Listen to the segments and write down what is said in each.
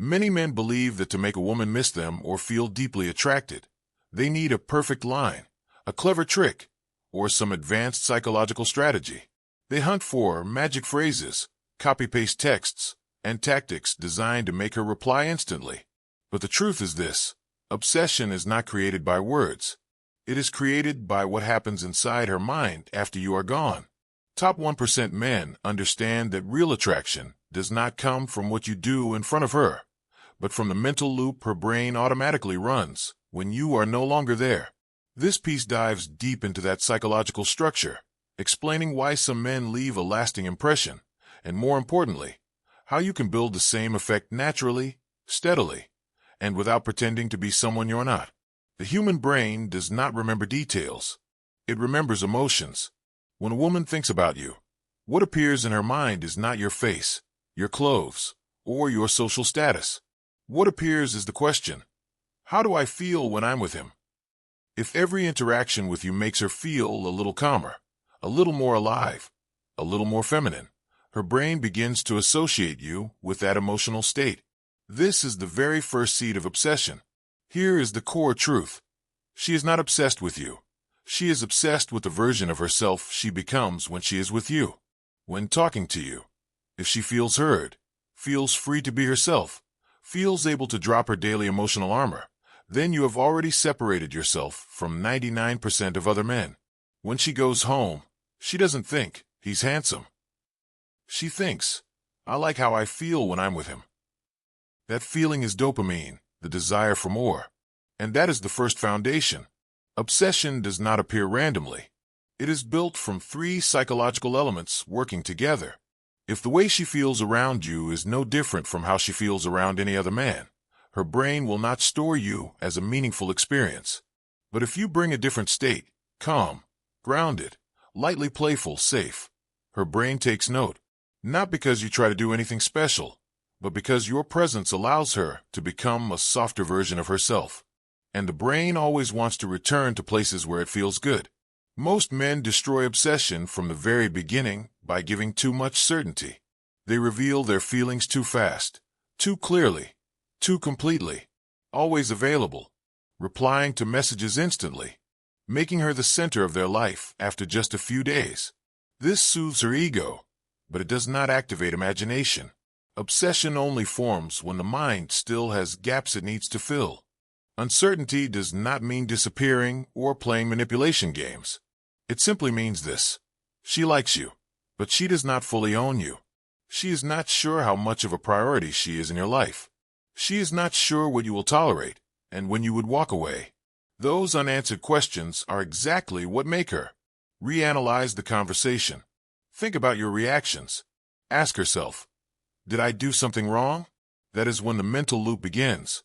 Many men believe that to make a woman miss them or feel deeply attracted, they need a perfect line, a clever trick, or some advanced psychological strategy. They hunt for magic phrases, copy-paste texts, and tactics designed to make her reply instantly. But the truth is this: obsession is not created by words. It is created by what happens inside her mind after you are gone. Top 1% men understand that real attraction does not come from what you do in front of her, but from the mental loop her brain automatically runs when you are no longer there. This piece dives deep into that psychological structure, explaining why some men leave a lasting impression, and more importantly, how you can build the same effect naturally, steadily, and without pretending to be someone you're not. The human brain does not remember details. It remembers emotions. When a woman thinks about you, what appears in her mind is not your face, your clothes, or your social status. What appears is the question: how do I feel when I'm with him? If every interaction with you makes her feel a little calmer, a little more alive, a little more feminine, her brain begins to associate you with that emotional state. This is the very first seed of obsession. Here is the core truth. She is not obsessed with you. She is obsessed with the version of herself she becomes when she is with you. When talking to you, if she feels heard, feels free to be herself, feels able to drop her daily emotional armor, then you have already separated yourself from 99% of other men. When she goes home, she doesn't think, "He's handsome." She thinks, "I like how I feel when I'm with him." That feeling is dopamine, the desire for more. And that is the first foundation. Obsession does not appear randomly. It is built from 3 psychological elements working together. If the way she feels around you is no different from how she feels around any other man, her brain will not store you as a meaningful experience. But if you bring a different state, calm, grounded, lightly playful, safe, her brain takes note. Not because you try to do anything special, but because your presence allows her to become a softer version of herself. And the brain always wants to return to places where it feels good. Most men destroy obsession from the very beginning by giving too much certainty. They reveal their feelings too fast, too clearly, too completely, always available, replying to messages instantly, making her the center of their life after just a few days. This soothes her ego, but it does not activate imagination. Obsession only forms when the mind still has gaps it needs to fill. Uncertainty does not mean disappearing or playing manipulation games. It simply means this: she likes you, but she does not fully own you. She is not sure how much of a priority she is in your life. She is not sure what you will tolerate and when you would walk away. Those unanswered questions are exactly what make her. Reanalyze the conversation. Think about your reactions. Ask herself, did I do something wrong? That is when the mental loop begins.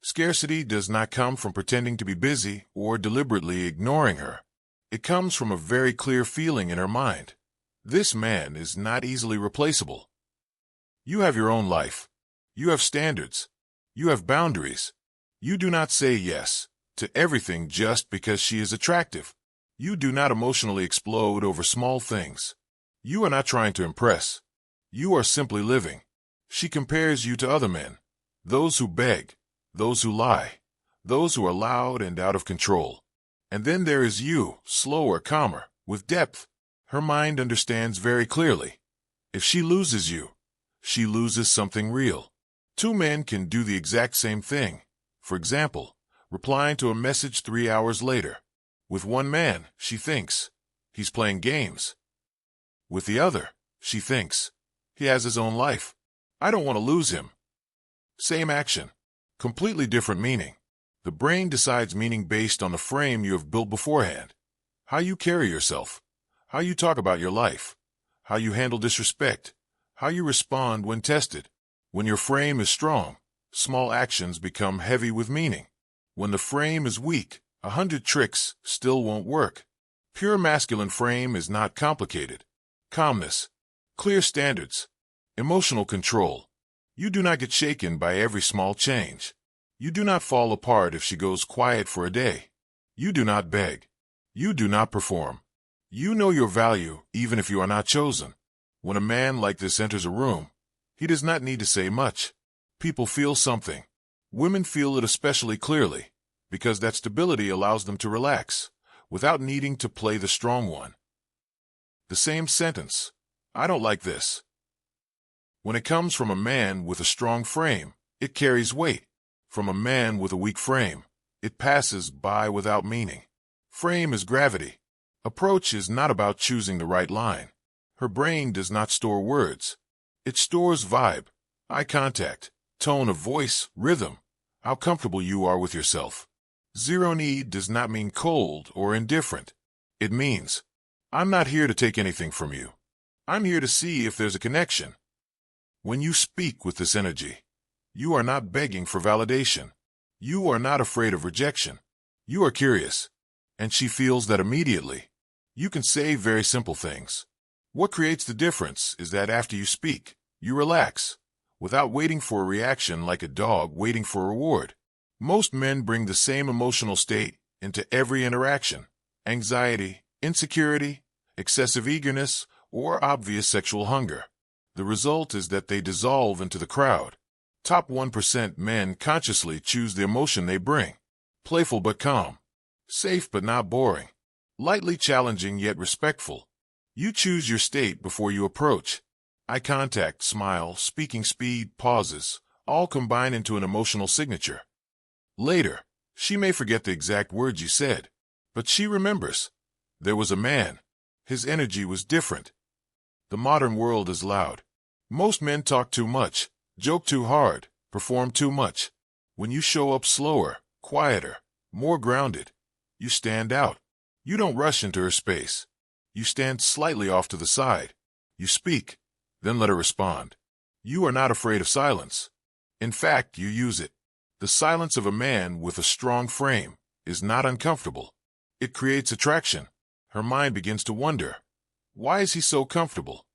Scarcity does not come from pretending to be busy or deliberately ignoring her. It comes from a very clear feeling in her mind. This man is not easily replaceable. You have your own life. You have standards. You have boundaries. You do not say yes to everything just because she is attractive. You do not emotionally explode over small things. You are not trying to impress. You are simply living. She compares you to other men, those who beg, those who lie, those who are loud and out of control. And then there is you, slower, calmer, with depth. Her mind understands very clearly. If she loses you, she loses something real. 2 men can do the exact same thing. For example, replying to a message 3 hours later. With one man, she thinks, he's playing games. With the other, she thinks, he has his own life. I don't want to lose him. Same action, completely different meaning. The brain decides meaning based on the frame you have built beforehand. How you carry yourself, how you talk about your life, how you handle disrespect, how you respond when tested. When your frame is strong, small actions become heavy with meaning. When the frame is weak, 100 tricks still won't work. Pure masculine frame is not complicated. Calmness, clear standards, emotional control. You do not get shaken by every small change. You do not fall apart if she goes quiet for a day. You do not beg. You do not perform. You know your value even if you are not chosen. When a man like this enters a room, he does not need to say much. People feel something. Women feel it especially clearly, because that stability allows them to relax, without needing to play the strong one. The same sentence, "I don't like this." When it comes from a man with a strong frame, it carries weight. From a man with a weak frame, it passes by without meaning. Frame is gravity. Approach is not about choosing the right line. Her brain does not store words. It stores vibe, eye contact, tone of voice, rhythm, how comfortable you are with yourself. Zero need does not mean cold or indifferent. It means, I'm not here to take anything from you. I'm here to see if there's a connection. When you speak with this energy, you are not begging for validation. You are not afraid of rejection. You are curious. And she feels that immediately. You can say very simple things. What creates the difference is that after you speak, you relax, without waiting for a reaction like a dog waiting for a reward. Most men bring the same emotional state into every interaction: anxiety, insecurity, excessive eagerness, or obvious sexual hunger. The result is that they dissolve into the crowd. Top 1% men consciously choose the emotion they bring. Playful but calm. Safe but not boring. Lightly challenging yet respectful. You choose your state before you approach. Eye contact, smile, speaking speed, pauses, all combine into an emotional signature. Later, she may forget the exact words you said, but she remembers. There was a man. His energy was different. The modern world is loud. Most men talk too much, joke too hard, perform too much. When you show up slower, quieter, more grounded, you stand out. You don't rush into her space. You stand slightly off to the side. You speak, then let her respond. You are not afraid of silence. In fact, you use it. The silence of a man with a strong frame is not uncomfortable. It creates attraction. Her mind begins to wonder, why is he so comfortable?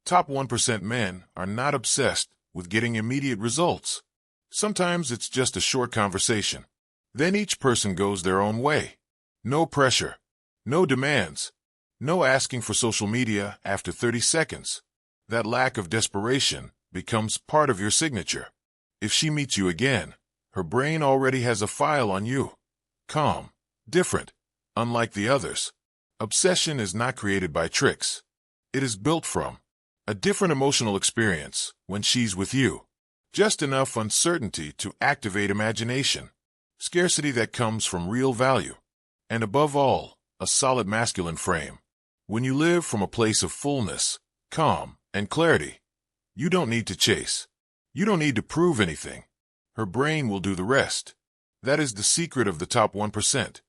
Top 1% men are not obsessed with getting immediate results. Sometimes it's just a short conversation. Then each person goes their own way. No pressure. No demands. No asking for social media after 30 seconds. That lack of desperation becomes part of your signature. If she meets you again, her brain already has a file on you. Calm. Different. Unlike the others. Obsession is not created by tricks. It is built from a different emotional experience when she's with you. Just enough uncertainty to activate imagination. Scarcity that comes from real value. And above all, a solid masculine frame. When you live from a place of fullness, calm, and clarity, you don't need to chase. You don't need to prove anything. Her brain will do the rest. That is the secret of the top 1%.